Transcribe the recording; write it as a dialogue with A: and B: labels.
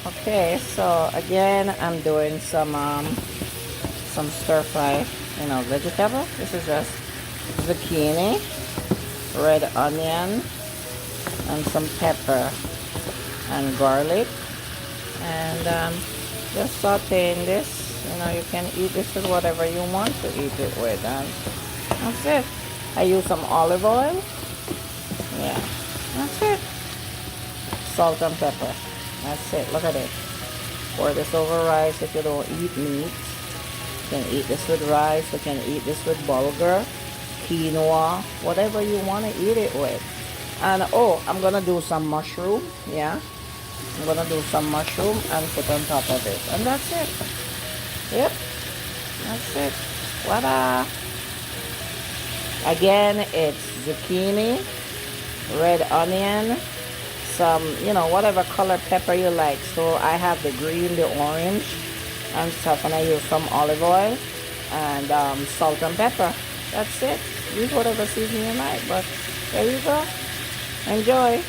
A: Okay, so again, I'm doing some stir fry, vegetable. This is just zucchini, red onion, and some pepper and garlic, and just sauteing this. You can eat this with whatever you want to eat it with, and that's it. I use some olive oil. Yeah, that's it. Salt and pepper. That's it. Look at it. Pour this over rice if you don't eat meat. You can eat this with rice. You can eat this with bulgur, quinoa, whatever you want to eat it with. And oh, I'm gonna do some mushroom. Yeah, I'm gonna do some mushroom and put on top of it, and that's it. Yep, that's it. Voila. Again, it's zucchini, red onion, some, whatever color pepper you like. So I have the green, the orange, and stuff, and I use some olive oil and salt and pepper. That's it. Use whatever seasoning you like, but there you go. Enjoy.